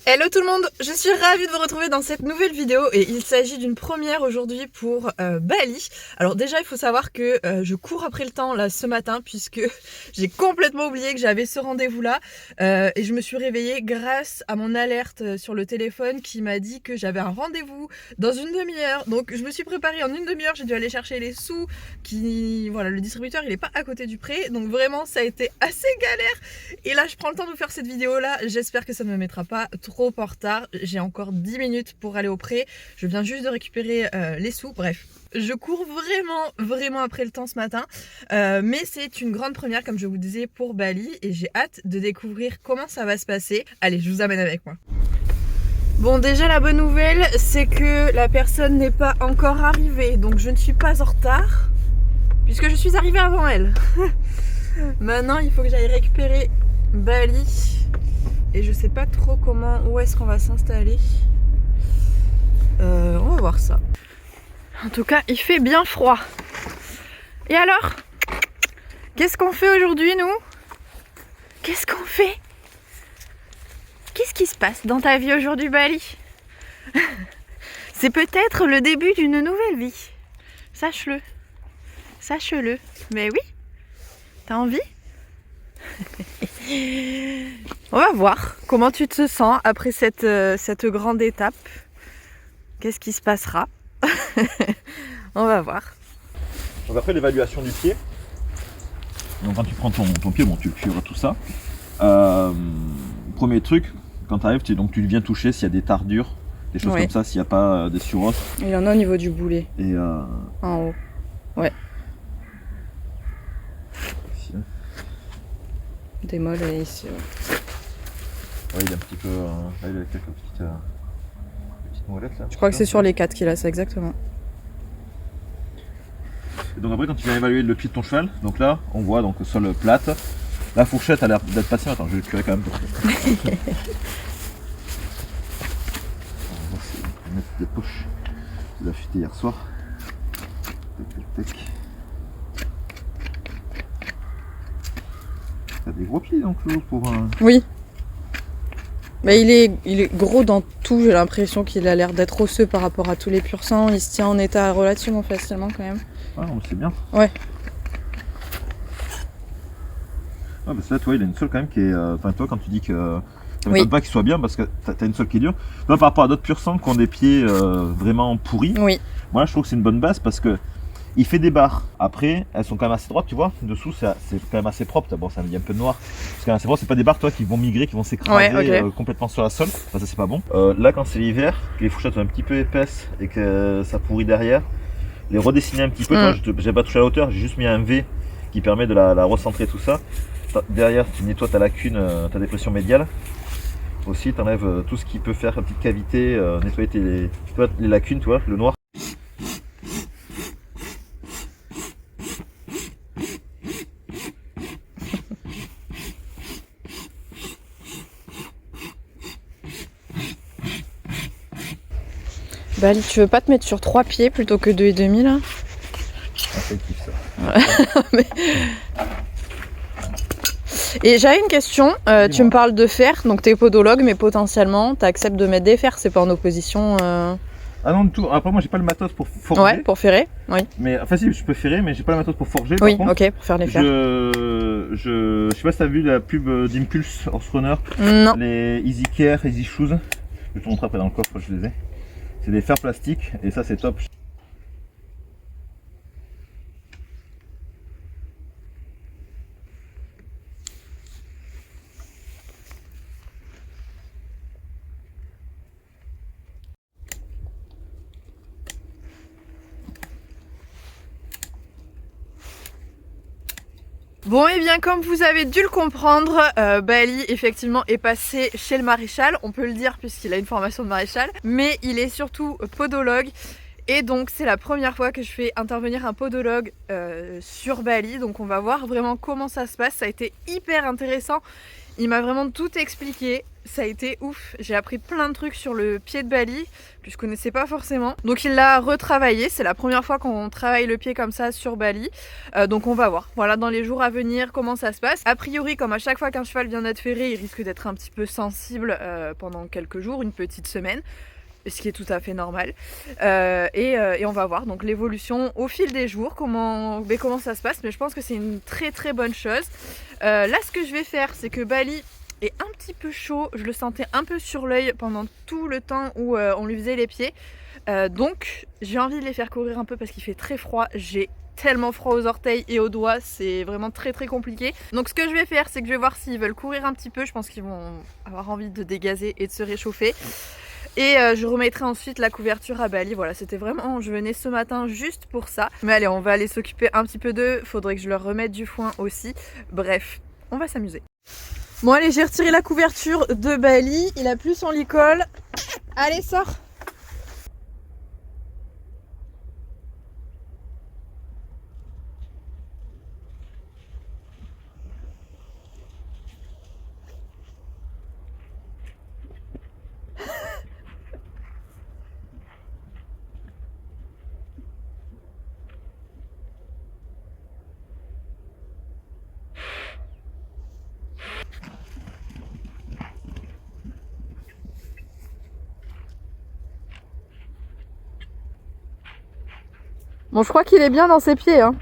Hello tout le monde, je suis ravie de vous retrouver dans cette nouvelle vidéo et il s'agit d'une première aujourd'hui pour Bali. Alors déjà il faut savoir que je cours après le temps là ce matin puisque j'ai complètement oublié que j'avais ce rendez-vous là et je me suis réveillée grâce à mon alerte sur le téléphone qui m'a dit que j'avais un rendez-vous dans une demi-heure. Donc je me suis préparée en une demi-heure, j'ai dû aller chercher les sous voilà, le distributeur il est pas à côté du pré, donc vraiment ça a été assez galère et là je prends le temps de vous faire cette vidéo là, j'espère que ça ne me mettra pas trop en retard, j'ai encore 10 minutes pour aller au pré, je viens juste de récupérer les sous, bref. Je cours vraiment après le temps ce matin, mais c'est une grande première comme je vous disais pour Bali et j'ai hâte de découvrir comment ça va se passer. Allez, je vous amène avec moi. Bon, déjà la bonne nouvelle, c'est que la personne n'est pas encore arrivée, donc je ne suis pas en retard, puisque je suis arrivée avant elle. Maintenant, il faut que j'aille récupérer Bali. Et je sais pas trop où est-ce qu'on va s'installer. On va voir ça. En tout cas, il fait bien froid. Et alors? Qu'est-ce qu'on fait aujourd'hui, nous? Qu'est-ce qu'on fait? Qu'est-ce qui se passe dans ta vie aujourd'hui, Bali? C'est peut-être le début d'une nouvelle vie. Sache-le. Sache-le. Mais oui. T'as envie? On va voir comment tu te sens après cette grande étape. Qu'est-ce qui se passera? On va voir. Donc après l'évaluation du pied, donc quand tu prends ton pied, bon tu verras tout ça. Premier truc, quand tu arrives, tu viens toucher s'il y a des tardures, des choses comme ça, s'il n'y a pas des surosses. Il y en a au niveau du boulet. Et en haut. Ouais. Ici. Des mollets ici. Ouais, il y a un petit peu. Là, il y a quelques petites molettes là. Je crois que c'est sur les 4 qu'il a ça exactement. Et donc après quand tu viens évaluer le pied de ton cheval, donc là on voit donc sol plate. La fourchette a l'air d'être passée. Attends, je vais le curer quand même. On va mettre des poches. Il a fuité hier soir. Tac. T'as des gros pieds donc pour Oui. Mais il est gros dans tout, j'ai l'impression qu'il a l'air d'être osseux par rapport à tous les pur sang. Il se tient en état relativement facilement quand même. Ah non, c'est bien. Ouais. Ah bah là, toi, il a une sole quand même qui est. Enfin, toi, quand tu dis que ça m'étonne Oui. pas qu'il soit bien parce que t'as une sole qui est dure. Toi, par rapport à d'autres pur sang qui ont des pieds vraiment pourris, Oui. moi je trouve que c'est une bonne base parce que il fait des barres. Après, elles sont quand même assez droites, tu vois. Dessous, c'est quand même assez propre. Bon, ça me dit un peu de noir. C'est quand même assez propre. C'est pas des barres, toi, qui vont migrer, qui vont s'écraser complètement sur la sole. Enfin, ça, c'est pas bon. Là, quand c'est l'hiver, que les fourchettes sont un petit peu épaisses et que ça pourrit derrière, les redessiner un petit peu. Toi, j'ai pas touché à la hauteur, j'ai juste mis un V qui permet de la recentrer tout ça. Derrière, tu nettoies ta lacune, ta dépression médiale. Aussi, tu enlèves tout ce qui peut faire une petite cavité, nettoyer les lacunes, tu vois, le noir. Bali, tu veux pas te mettre sur 3 pieds plutôt que 2,5 là? C'est kiff ça. Mais... Et j'avais une question, tu me parles de fer, donc t'es podologue, mais potentiellement t'acceptes de mettre des fers, c'est pas en opposition Ah non du tout, après moi j'ai pas le matos pour forger. Ouais, pour ferrer, oui. Mais enfin si, je peux ferrer, mais j'ai pas le matos pour forger. Oui, par contre, ok, pour faire les fers. Je sais pas si t'as vu la pub d'Impulse Horse Runner. Non. Les Easy Care, Easy Shoes. Je vais te montrer après dans le coffre, je les ai. C'est des fers plastiques et ça c'est top. Bon, et bien comme vous avez dû le comprendre, Bali effectivement est passé chez le maréchal, on peut le dire puisqu'il a une formation de maréchal, mais il est surtout podologue. Et donc c'est la première fois que je fais intervenir un podologue sur Bali, donc on va voir vraiment comment ça se passe. Ça a été hyper intéressant, il m'a vraiment tout expliqué, ça a été ouf. J'ai appris plein de trucs sur le pied de Bali que je connaissais pas forcément. Donc il l'a retravaillé, c'est la première fois qu'on travaille le pied comme ça sur Bali. Donc on va voir, voilà, dans les jours à venir comment ça se passe. A priori, comme à chaque fois qu'un cheval vient d'être ferré, il risque d'être un petit peu sensible pendant quelques jours, une petite semaine. Ce qui est tout à fait normal. Et on va voir donc l'évolution au fil des jours, comment ça se passe. Mais je pense que c'est une très très bonne chose. Là, ce que je vais faire, c'est que Bali est un petit peu chaud. Je le sentais un peu sur l'œil pendant tout le temps où on lui faisait les pieds. Donc, j'ai envie de les faire courir un peu parce qu'il fait très froid. J'ai tellement froid aux orteils et aux doigts, c'est vraiment très très compliqué. Donc ce que je vais faire, c'est que je vais voir s'ils veulent courir un petit peu. Je pense qu'ils vont avoir envie de dégazer et de se réchauffer. Et je remettrai ensuite la couverture à Bali. Voilà, c'était vraiment, je venais ce matin juste pour ça. Mais allez, on va aller s'occuper un petit peu d'eux. Faudrait que je leur remette du foin aussi. Bref, on va s'amuser. Bon allez, j'ai retiré la couverture de Bali. Il a plus son licol. Allez, sors. Bon, je crois qu'il est bien dans ses pieds, hein.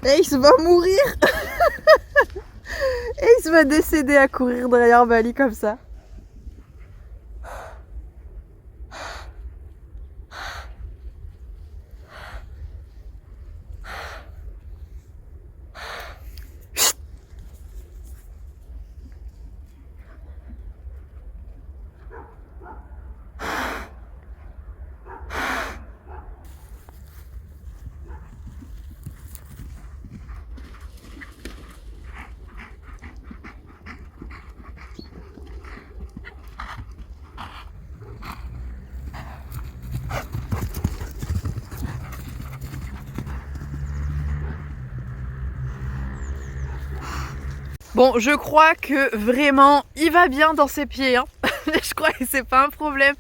Ace va mourir. Ace va décéder à courir derrière Bali comme ça. Bon, je crois que vraiment, il va bien dans ses pieds, hein. Je crois que c'est pas un problème.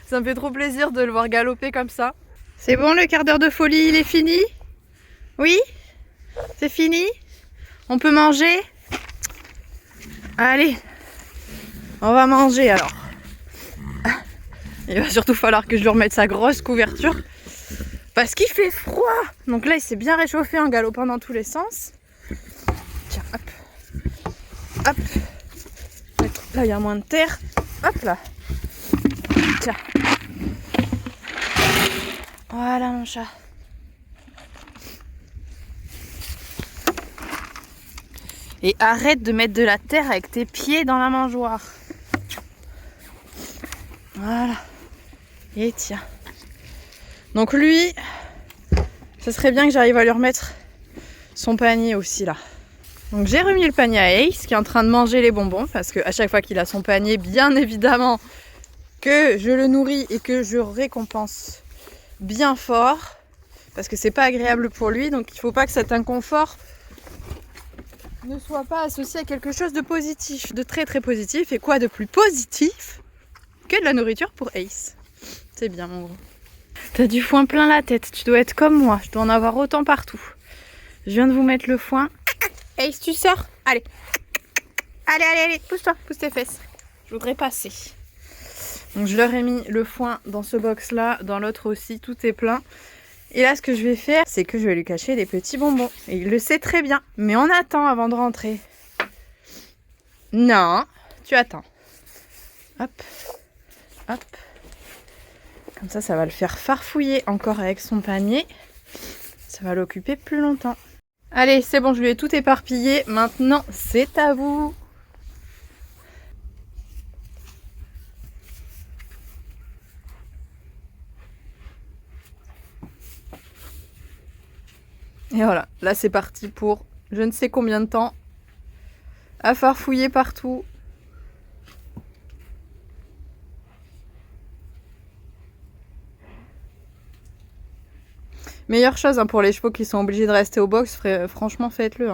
Ça me fait trop plaisir de le voir galoper comme ça. C'est bon, le quart d'heure de folie, il est fini? Oui? C'est fini? On peut manger? Allez, on va manger alors. Il va surtout falloir que je lui remette sa grosse couverture parce qu'il fait froid. Donc là, il s'est bien réchauffé en galopant dans tous les sens. Tiens, hop. Hop. Là, il y a moins de terre. Hop là. Tiens. Voilà mon chat. Et arrête de mettre de la terre avec tes pieds dans la mangeoire. Voilà. Et tiens. Donc lui, ce serait bien que j'arrive à lui remettre son panier aussi là. Donc j'ai remis le panier à Ace qui est en train de manger les bonbons parce qu'à chaque fois qu'il a son panier, bien évidemment que je le nourris et que je récompense bien fort parce que c'est pas agréable pour lui, donc il faut pas que cet inconfort ne soit pas associé à quelque chose de positif, de très très positif. Et quoi de plus positif que de la nourriture pour Ace? C'est bien mon gros. T'as du foin plein la tête, tu dois être comme moi, je dois en avoir autant partout. Je viens de vous mettre le foin. Ace, tu sors? Allez. Allez, allez, allez, pousse-toi, pousse tes fesses. Je voudrais passer. Donc je leur ai mis le foin dans ce box là, dans l'autre aussi, tout est plein. Et là, ce que je vais faire, c'est que je vais lui cacher des petits bonbons. Et il le sait très bien. Mais on attend avant de rentrer. Non, tu attends. Hop, hop. Comme ça va le faire farfouiller encore avec son panier. Ça va l'occuper plus longtemps. Allez, c'est bon, je lui ai tout éparpillé. Maintenant, c'est à vous. Et voilà, là c'est parti pour je ne sais combien de temps à farfouiller partout. Meilleure chose pour les chevaux qui sont obligés de rester au box, franchement faites-le.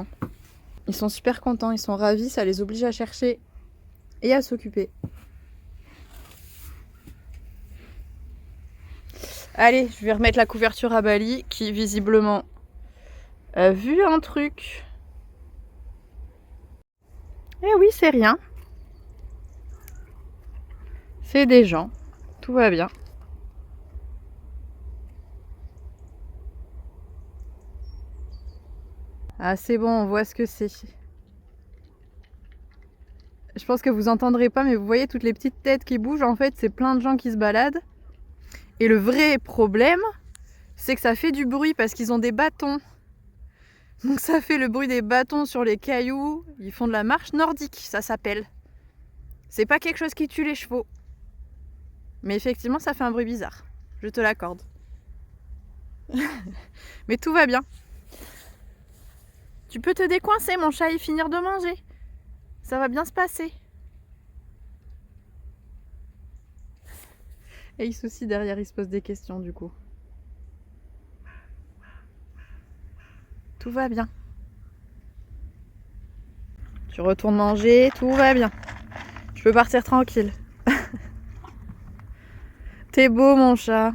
Ils sont super contents, ils sont ravis, ça les oblige à chercher et à s'occuper. Allez, je vais remettre la couverture à Bali qui visiblement a vu un truc. Eh oui, c'est rien. C'est des gens. Tout va bien. Ah, c'est bon, on voit ce que c'est. Je pense que vous entendrez pas, mais vous voyez toutes les petites têtes qui bougent. En fait, c'est plein de gens qui se baladent. Et le vrai problème, c'est que ça fait du bruit parce qu'ils ont des bâtons. Donc ça fait le bruit des bâtons sur les cailloux. Ils font de la marche nordique, ça s'appelle. C'est pas quelque chose qui tue les chevaux. Mais effectivement, ça fait un bruit bizarre. Je te l'accorde. Mais tout va bien. Tu peux te décoincer, mon chat, et finir de manger. Ça va bien se passer. Et Ace aussi derrière, il se pose des questions du coup. Tout va bien. Tu retournes manger, tout va bien. Tu peux partir tranquille. T'es beau mon chat.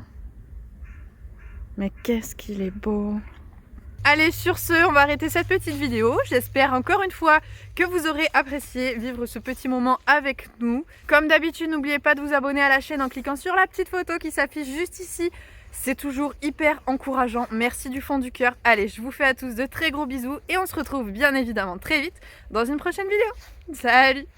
Mais qu'est-ce qu'il est beau. Allez, sur ce, on va arrêter cette petite vidéo. J'espère encore une fois que vous aurez apprécié vivre ce petit moment avec nous. Comme d'habitude, n'oubliez pas de vous abonner à la chaîne en cliquant sur la petite photo qui s'affiche juste ici. C'est toujours hyper encourageant. Merci du fond du cœur. Allez, je vous fais à tous de très gros bisous et on se retrouve bien évidemment très vite dans une prochaine vidéo. Salut!